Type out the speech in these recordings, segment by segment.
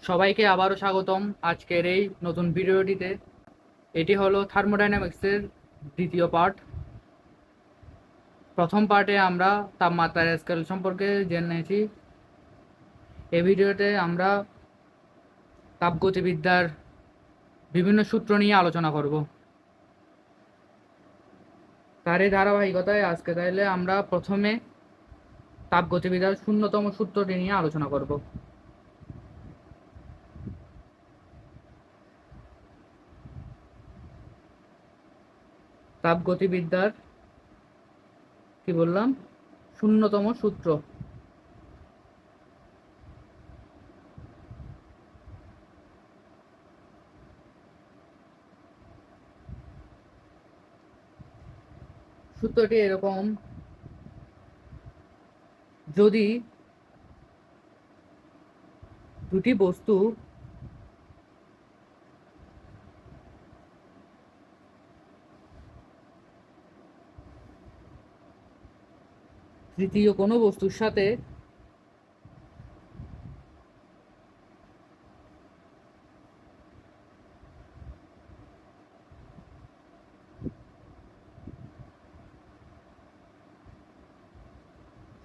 সবাইকে আবারও স্বাগতম আজকের এই নতুন ভিডিওটিতে। এটি হলো থার্মোডাইনামিক্সের দ্বিতীয় পার্ট। প্রথম পার্টে আমরা তাপমাত্রার স্কেল সম্পর্কে জেনেছি। এই ভিডিওতে আমরা তাপগতিবিদ্যার বিভিন্ন সূত্র নিয়ে আলোচনা করব। তারই ধারাবাহিকতায় আজকে তাইলে আমরা প্রথমে তাপগতিবিদ্যার শূন্যতম সূত্রটি নিয়ে আলোচনা করব। তাপগতিবিদ্যার কি বললাম, শূন্যতম সূত্র। সূত্রটি এরকম: যদি দুটি বস্তু তৃতীয় কোনো বস্তুর সাথে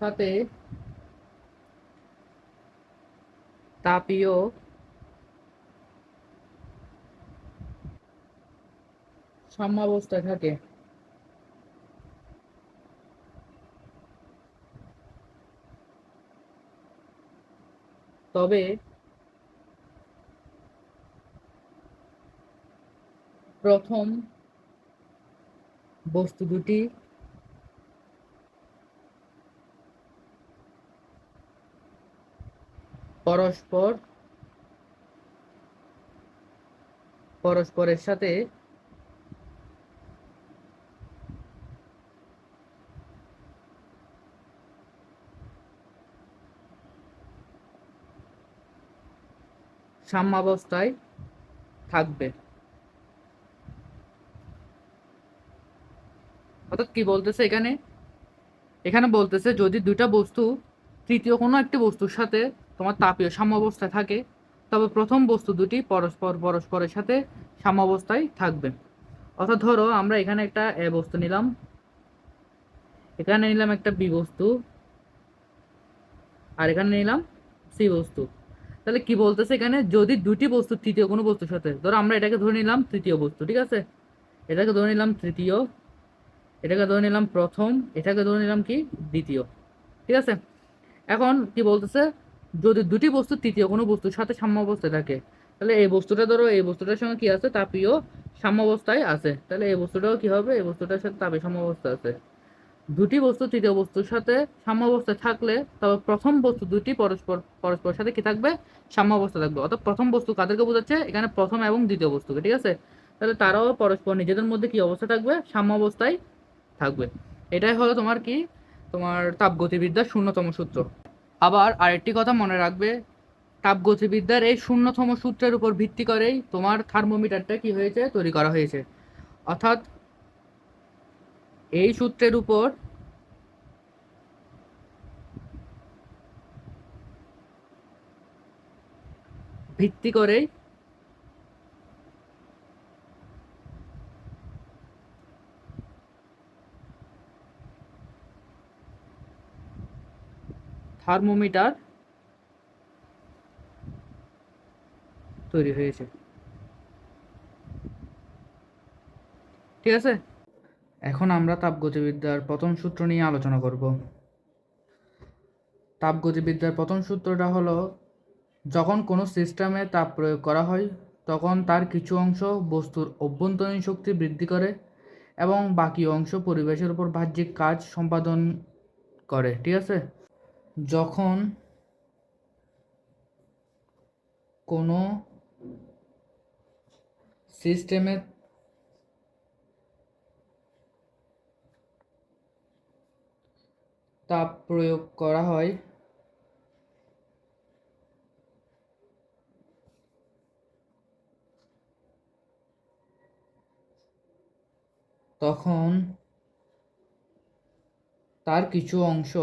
সাথে তাপীয় সাম্যাবস্থায় থাকে, তবে প্রথম বস্তু দুটি পরস্পর পরস্পরের সাথে সাম্যাবস্থায় থাকবে। অর্থাৎ কি বলতেছে এখানে, এখানে বলতেছে যদি দুইটা বস্তু তৃতীয় কোনো একটি বস্তুর সাথে তোমার তাপীয় সাম্যাবস্থায় থাকে, তবে প্রথম বস্তু দুটি পরস্পরের সাথে সাম্যাবস্থায় থাকবে। অর্থাৎ ধরো আমরা এখানে একটা এ বস্তু নিলাম, এখানে নিলাম একটা বি বস্তু, আর এখানে নিলাম সি বস্তু। তাহলে কি বলতেছে এখানে, যদি দুটি বস্তু তৃতীয় কোনো বস্তুর সাথে, ধরো আমরা এটাকে ধরে নিলাম তৃতীয় বস্তু, ঠিক আছে, এটাকে ধরে নিলাম তৃতীয়, এটাকে ধরে নিলাম প্রথম, এটাকে ধরে নিলাম কি দ্বিতীয়, ঠিক আছে। এখন কি বলতেছে, যদি দুটি বস্তু তৃতীয় কোনো বস্তুর সাথে সাম্যাবস্থায় থাকে, তাহলে এই বস্তুটা ধরো এই বস্তুটার সঙ্গে কি আছে, তাপীয় সাম্যাবস্থায় আছে, তাহলে এই বস্তুটাও কি হবে, এই বস্তুটার সাথে তাপীয় সাম্যাবস্থা আছে। দুটি বস্তু তৃতীয় বস্তুর সাথে সাম্যাবস্থায় থাকলে তবে প্রথম বস্তু দুটি পরস্পর সাথে কি থাকবে, সাম্যাবস্থা থাকবে। অর্থাৎ প্রথম বস্তু কাদেরকে বোঝাচ্ছে এখানে, প্রথম এবং দ্বিতীয় বস্তুকে, ঠিক আছে। তাহলে তারাও পরস্পর নিজেদের মধ্যে কি অবস্থা থাকবে, সাম্যাবস্থায় থাকবে। এটাই হলো তোমার কি, তোমার তাপগতিবিদ্যার শূন্যতম সূত্র। আবার আরেকটি কথা মনে রাখবে, তাপগতিবিদ্যার এই শূন্যতম সূত্রের উপর ভিত্তি করেই তোমার থার্মোমিটারটা কি হয়েছে, তৈরি করা হয়েছে। অর্থাৎ এই সূত্রের উপর ভিত্তি করেই থার্মোমিটার তৈরি হয়েছে, ঠিক আছে। এখন আমরা তাপগতিবিদ্যার প্রথম সূত্র নিয়ে আলোচনা করব। তাপগতিবিদ্যার প্রথম সূত্রটা হলো, যখন কোনো সিস্টেমে তাপ প্রয়োগ করা হয় তখন তার কিছু অংশ বস্তুর অভ্যন্তরীণ শক্তি বৃদ্ধি করে এবং বাকি অংশ পরিবেশের উপর বাহ্যিক কাজ সম্পাদন করে, ঠিক আছে। যখন কোনো সিস্টেমে তাপ প্রয়োগ করা হয় তখন তার কিছু অংশ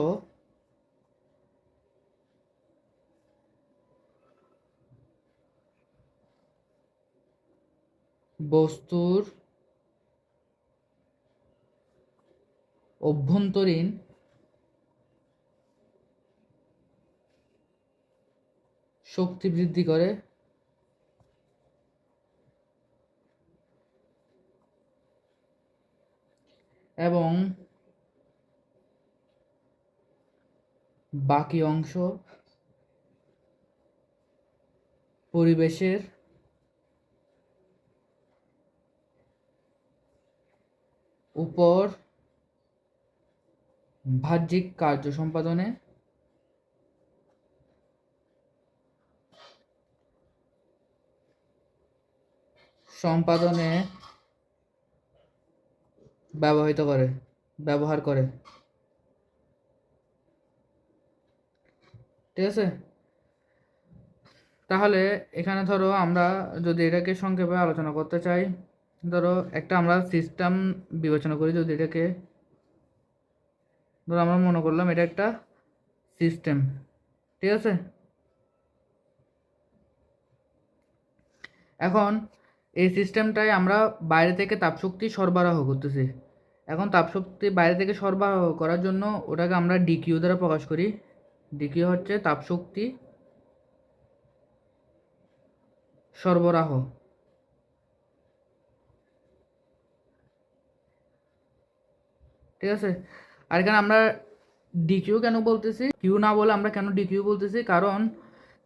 বস্তুর অভ্যন্তরীণ শক্তি বৃদ্ধি করে এবং বাকি অংশ পরিবেশের উপর বাহ্যিক কার্য সম্পাদনে ব্যবহার করে। ঠিক আছে, তাহলে এখানে ধরো আমরা যদি এটাকে সংক্ষেপে আলোচনা করতে চাই, ধরো একটা আমরা সিস্টেম বিবেচনা করি। যদি এটাকে ধরো আমরা মনে করলাম এটা একটা সিস্টেম, ঠিক আছে। এখন এই সিস্টেমটায় আমরা বাইরে থেকে তাপশক্তি সরবরাহ করতেছি। এখন তাপশক্তি বাইরে থেকে সরবরাহ করার জন্য ওটাকে আমরা ডিকিউ দ্বারা প্রকাশ করি। ডিকিউ হচ্ছে তাপশক্তি সরবরাহ। ঠিক আছে, আর এখানে আমরা ডিকিউ কেন বলতেছি, কিউ না বলে আমরা কেন ডিকিউ বলতেছি, কারণ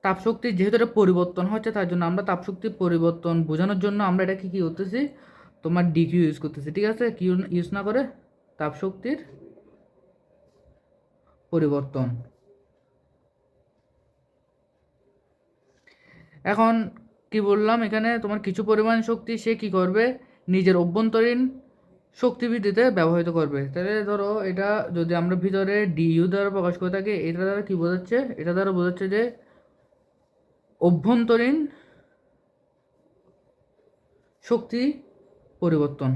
তাপশক্তি যেহেতু এটা পরিবর্তন হচ্ছে, তার জন্য আমরা তাপশক্তির পরিবর্তন বোঝানোর জন্য আমরা এটাকে কী করতেছি, তোমার ডিকিউ ইউজ করতেছি। ঠিক আছে, কিউ ইউজ না করে তাপশক্তির পরিবর্তন। এখন কি বললাম, এখানে তোমার কিছু পরিমাণ শক্তি সে কি করবে, নিজের অভ্যন্তরীণ শক্তি বৃদ্ধিতে ব্যবহৃত করবে। তাহলে ধরো এটা যদি আমরা ভিতরে ডিইউ দ্বারা প্রকাশ করে থাকি, এটা দ্বারা কি বোঝাচ্ছে, এটা দ্বারা বোঝাচ্ছে যে অভ্যন্তরীণ শক্তি পরিবর্তন।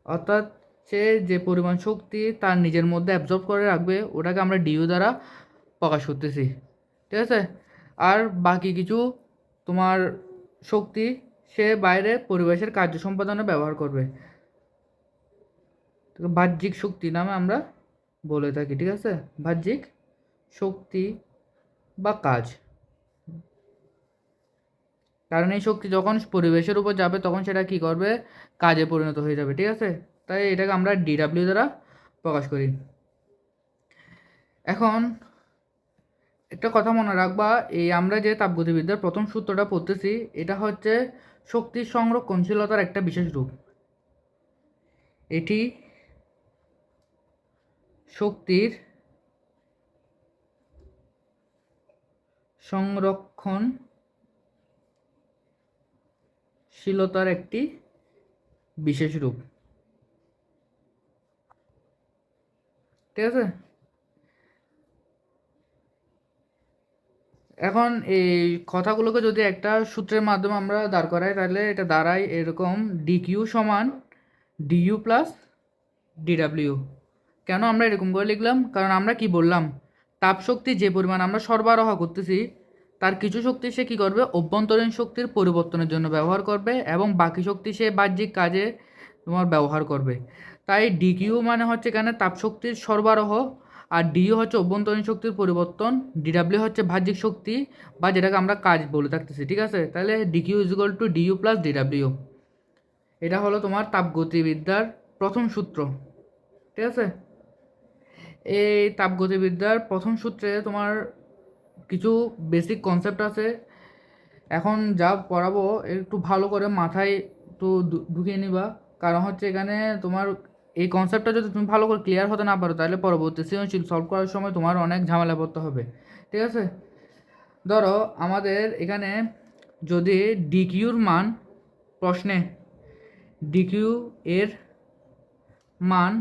অর্থাৎ সে যে পরিমাণ শক্তি তার নিজের মধ্যে অ্যাবজর্ব করে রাখবে, ওটাকে আমরা ডিইউ দ্বারা প্রকাশ করতেছি। ঠিক আছে, আর বাকি কিছু তোমার শক্তি সে বাইরে পরিবেশের কার্য সম্পাদনে ব্যবহার করবে, বাহ্যিক শক্তি নামে আমরা বলে থাকি। ঠিক আছে, বাহ্যিক শক্তি বা কাজ। কারণ এই শক্তি যখন পরিবেশের উপর যাবে তখন সেটা কি করবে, কাজে পরিণত হয়ে যাবে। ঠিক আছে, তাই এটাকে আমরা ডিডাব্লিউ দ্বারা প্রকাশ করি। এখন একটা কথা মনে রাখবা, এই আমরা যে তাপগতিবিদ্যার প্রথম সূত্রটা পড়তেছি, এটা হচ্ছে শক্তির সংরক্ষণশীলতার একটা বিশেষ রূপ। এটি শক্তির সংরক্ষণশীলতার একটি বিশেষ রূপ। ঠিক আছে, এখন এই কথাগুলোকে যদি একটা সূত্রের মাধ্যমে আমরা দাঁড় করাই, তাহলে এটা দাঁড়ায় এরকম, ডিকিউ সমান ডিইউ প্লাস ডিডাব্লিউ। কেন আমরা এরকম করে লিখলাম, কারণ আমরা কি বললাম, তাপ শক্তি যে পরিমাণ আমরা সরবরাহ করতেছি তার কিছু শক্তি সে কী করবে, অভ্যন্তরীণ শক্তির পরিবর্তনের জন্য ব্যবহার করবে এবং বাকি শক্তি সে বাহ্যিক কাজে তোমার ব্যবহার করবে। তাই ডিকিউ মানে হচ্ছে এখানে তাপ শক্তির সরবরাহ, আর ডিইউ হচ্ছে অভ্যন্তরীণ শক্তির পরিবর্তন, ডিডাব্লিউ হচ্ছে বাহ্যিক শক্তি বা যেটাকে আমরা কাজ বলে থাকতেছি। ঠিক আছে, তাহলে DQ is equal to DU plus DW. এটা হলো তোমার তাপগতিবিদ্যার প্রথম সূত্র। ঠিক আছে, এই তাপগতিবিদ্যার প্রথম সূত্রে তোমার কিছু বেসিক কনসেপ্ট আছে। এখন যা পড়াবো একটু ভালো করে মাথায় একটু ঢুকিয়ে নিবা, কারণ হচ্ছে এখানে তোমার এই কনসেপ্টটা যদি তুমি ভালো করে ক্লিয়ার হতে না পারো, তাহলে পরবর্তী সৃজনশীল সলভ করার সময় তোমার অনেক ঝামেলা পড়তে হবে। ঠিক আছে, ধরো আমাদের এখানে যদি ডিকিউর মান, প্রশ্নে ডিকিউ এর মান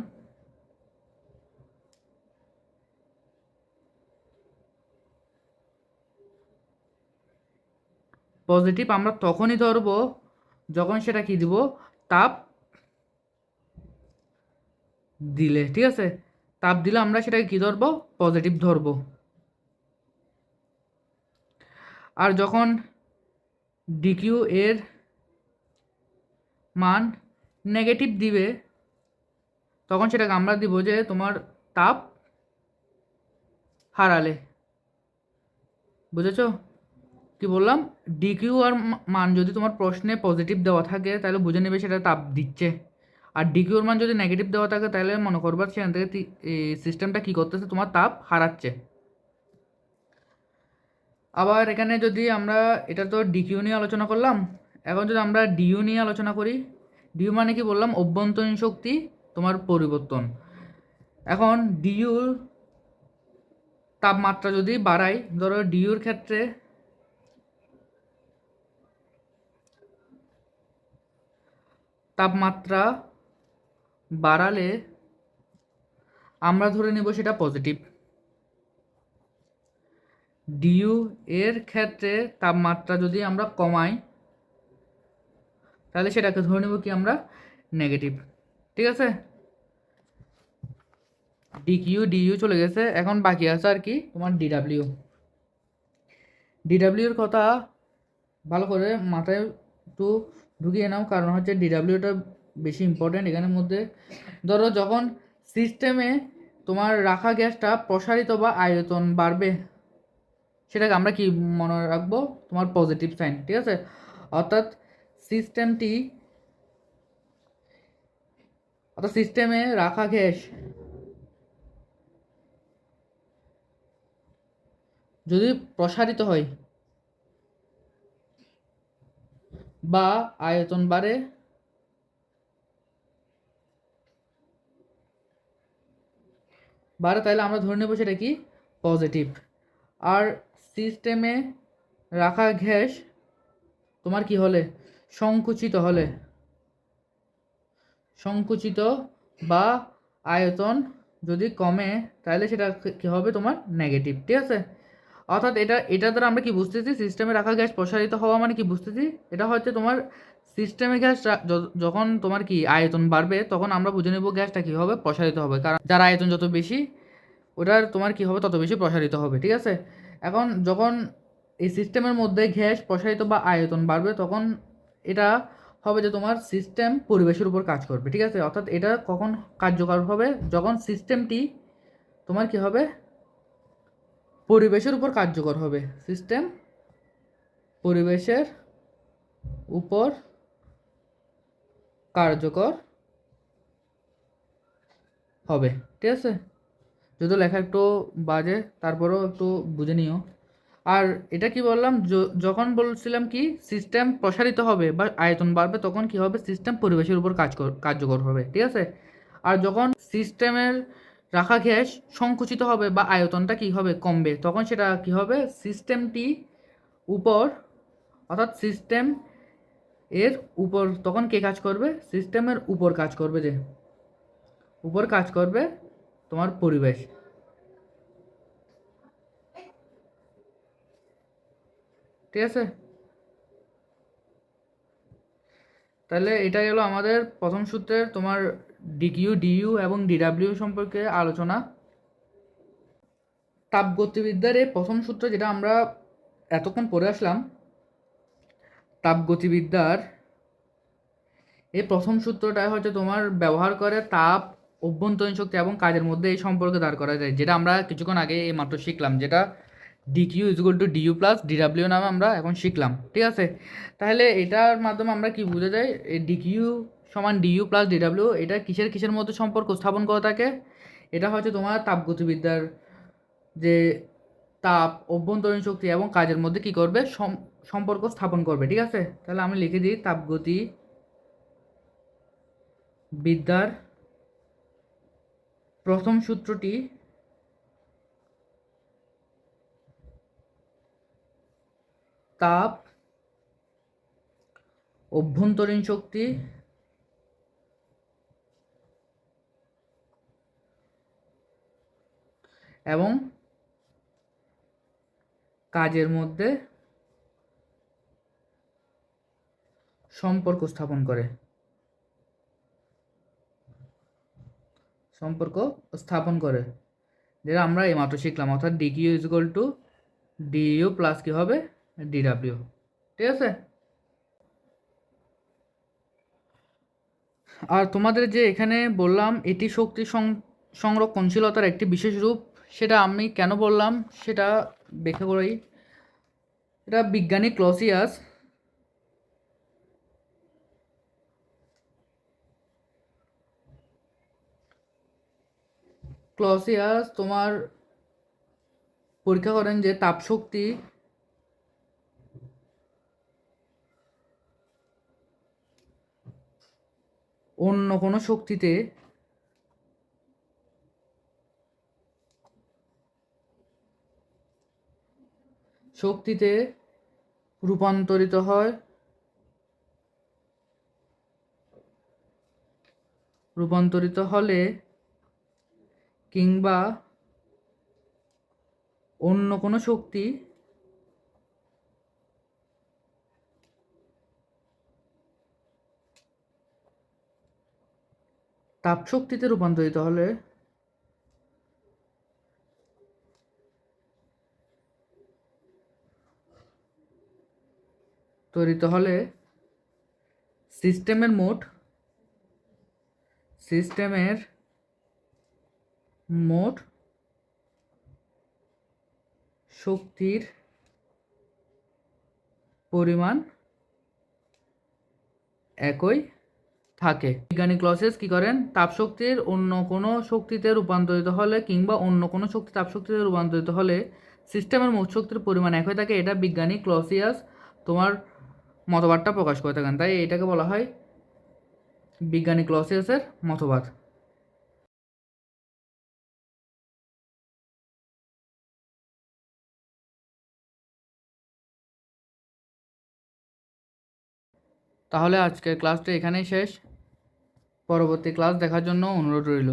পজিটিভ আমরা তখনই ধরবো যখন সেটা কি দিব, তাপ দিলে। ঠিক আছে, তাপ দিলে আমরা সেটাকে কি ধরবো, পজিটিভ ধরবো। আর যখন ডিকিউ এর মান নেগেটিভ দিবে, তখন সেটাকে আমরা দিব যে তোমার তাপ হারালে। বুঝেছো কি বললাম? ডিকিউ আর মান যদি তোমার প্রশ্নে পজিটিভ দেওয়া থাকে তাহলে বুঝে নেবে সেটা তাপ দিচ্ছে, আর ডিকিউর মান যদি নেগেটিভ দেওয়া থাকে তাহলে মনে করবা সেখান থেকে সিস্টেমটা কী করতেছে, তোমার তাপ হারাচ্ছে। আবার এখানে যদি আমরা, এটা তো ডিকিউ নিয়ে আলোচনা করলাম, এখন যদি আমরা ডিইউ নিয়ে আলোচনা করি। ডিইউ মানে কি বললাম? অভ্যন্তরীণ শক্তি তোমার পরিবর্তন। এখন ডিইউর তাপমাত্রা যদি বাড়াই, ধরো ডিইউর ক্ষেত্রে তাপমাত্রা বাড়ালে আমরা ধরে নেব সেটা পজিটিভ। ডিইউ এর ক্ষেত্রে তাপমাত্রা যদি আমরা কমাই তাহলে সেটাকে ধরে নেব কি আমরা? নেগেটিভ। ঠিক আছে, ডিকিউ ডিইউ চলে গেছে, এখন বাকি আছে আর কি তোমার ডিডাব্লিউ। ডিডাব্লিউর কথা ভালো করে মাথায় একটু ঢুকিয়ে নাও, কারণ হচ্ছে ডিডাব্লিউটা বেশি ইম্পর্টেন্ট এখানের মধ্যে। ধরো যখন সিস্টেমে তোমার রাখা গ্যাসটা প্রসারিত বা আয়তন বাড়বে, সেটাকে আমরা কি মনে রাখবো? তোমার পজিটিভ সাইন। ঠিক আছে, অর্থাৎ সিস্টেমটি, অর্থাৎ সিস্টেমে রাখা গ্যাস যদি প্রসারিত হয় বা আয়তন বাড়ে, তাহলে আমরা ধরে নেব সেটা কি? পজিটিভ। আর সিস্টেমে রাখা গ্যাস তোমার কি হলে? সংকুচিত হলে, সংকুচিত বা আয়তন যদি কমে তাহলে সেটা কি হবে? তোমার নেগেটিভ। ঠিক আছে, অর্থাৎ এটা দ্বারা আমরা কি বুঝতেছি? সিস্টেমে রাখা গ্যাস প্রসারিত হওয়া মানে কি বুঝতেছি? এটা হচ্ছে তোমার সিস্টেমে গ্যাস যখন তোমার কি আয়তন বাড়বে তখন আমরা বুঝে নেব গ্যাসটা কী হবে? প্রসারিত হবে, কারণ যার আয়তন যত বেশি ওটার তোমার কি হবে? তত বেশি প্রসারিত হবে। ঠিক আছে, এখন যখন এই সিস্টেমের মধ্যে গ্যাস প্রসারিত বা আয়তন বাড়বে তখন এটা হবে যে তোমার সিস্টেম পরিবেশের উপর কাজ করবে। ঠিক আছে, অর্থাৎ এটা কখন কার্যকর হবে? যখন সিস্টেমটি তোমার কি হবে? পরিবেশের উপর কার্যকর হবে। সিস্টেম পরিবেশের উপর কার্যকর হবে। ঠিক আছে, যদিও লেখা একটু বাজে তারপরেও একটু বুঝে নিও। আর এটা কি বললাম? যখন বলছিলাম কি সিস্টেম প্রসারিত হবে বা আয়তন বাড়বে তখন কি হবে? সিস্টেম পরিবেশের উপর কার্যকর হবে। ঠিক আছে, আর যখন সিস্টেমের রাখা গ্যাস সংকুচিত হবে বা আয়তনটা কি হবে? কমবে, তখন সেটা কি হবে? সিস্টেমটি উপর, অর্থাৎ সিস্টেম এর উপর তখন কে কাজ করবে? সিস্টেমের উপর কাজ করবে, যে উপর কাজ করবে তোমার পরিবেশ। ঠিক আছে, তাহলে এটা গেল আমাদের প্রথম সূত্রের তোমার ডিকিউ ডিইউ এবং ডিডাব্লিউ সম্পর্কে আলোচনা। তাপগতিবিদ্যার এই প্রথম সূত্র যেটা আমরা এতক্ষণ পড়ে আসলাম, তাপগতিবিদ্যার এই প্রথম সূত্রটা হচ্ছে তোমার ব্যবহার করে তাপ, অভ্যন্তরীণ শক্তি এবং কাজের মধ্যে এই সম্পর্ক দাঁড় করা যায়, যেটা আমরা কিছুক্ষণ আগে এই মাত্র শিখলাম, যেটা DQ equal to DU plus DW নামে আমরা এখন শিখলাম। ঠিক আছে, তাহলে এটার মাধ্যমে আমরা কি বোঝা যায়? এই ডিকিউ সমান ডিইউ প্লাস ডিডাব্লিউ এটা কিসের কিসের মধ্যে সম্পর্ক স্থাপন করে থাকে? এটা হচ্ছে তোমার তাপগতিবিদ্যার যে তাপ, অভ্যন্তরীণ শক্তি এবং কাজের মধ্যে কি করবে? সম্পর্ক স্থাপন করবে। ঠিক আছে, তাহলে আমি লিখে দিই তাপগতি বিদ্যার প্রথম সূত্রটি তাপ, অভ্যন্তরীণ শক্তি এবং কাজের মধ্যে সম্পর্ক স্থাপন করে, যেটা আমরা এইমাত্র শিখলাম, অর্থাৎ DQ is equal to DU plus কি হবে? ডিডাব্লিউ। ঠিক আছে। আর তোমাদের যে এখানে বললাম এটি শক্তি সংরক্ষণশীলতার একটি বিশেষ রূপ, সেটা আমি কেন বললাম সেটা ব্যাখ্যা করি। এটা বিজ্ঞানী ক্লসিয়াস তোমার পরীক্ষা করেন যে তাপশক্তি অন্য কোনো শক্তিতে রূপান্তরিত হয়, রূপান্তরিত হলে কিংবা অন্য কোনো শক্তি তাপশক্তিতে রূপান্তরিত হলে তরিত হলে সিস্টেমের মোট শক্তির পরিমাণ একই থাকে। বিজ্ঞানী ক্লসিয়াস কি করেন, তাপশক্তির অন্য কোনো শক্তিতে রূপান্তরিত হলে কিংবা অন্য কোনো শক্তি তাপশক্তিতে রূপান্তরিত হলে সিস্টেমের মোট শক্তির পরিমাণ একই থাকে, এটা বিজ্ঞানী ক্লসিয়াস তোমার মতবাদটা প্রকাশ করে থাকেন, তাই এটাকে বলা হয় বিজ্ঞানী ক্লসিয়াসের মতবাদ। তাহলে আজকের ক্লাসটা এখানেই শেষ। পরবর্তী ক্লাস দেখার জন্য অনুরোধ রইল।